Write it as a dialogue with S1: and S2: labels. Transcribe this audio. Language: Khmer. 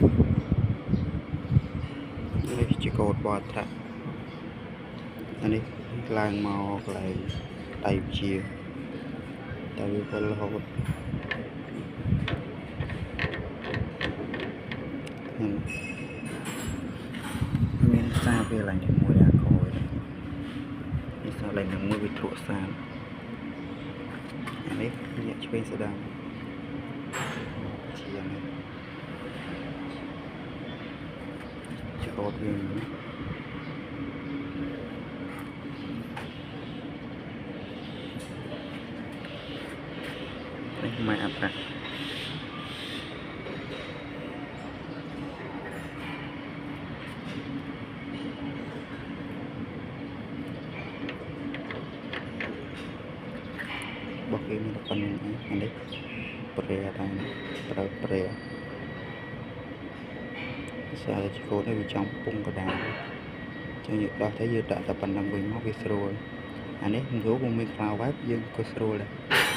S1: នេះជាកូដបតត្រាក់អានេះឡើងមកកន្លែងដៃវិជាតែវាពលរហូតមានសារវាឡើងជាមួយអាក្រោយនេះសារឡើងនឹងមួយវាធ្លក់សារអានេះញាក់ឆ្វេងស្ដាំជានេះចោតវានេះម៉ែអត្រាបោះគេមានប៉ុណ្្នឹងអានេះប្រែតែប្រើប្រែសារជាកូននេះវាចំពុំកដាលចឹងយើងដោះទៅយើងដាក់តែប៉ុណ្្នឹងវិញមកវាស្រួលអានេះយូរមិនមានខ្លោវ៉ែបយើងក៏ស្រួលដែរ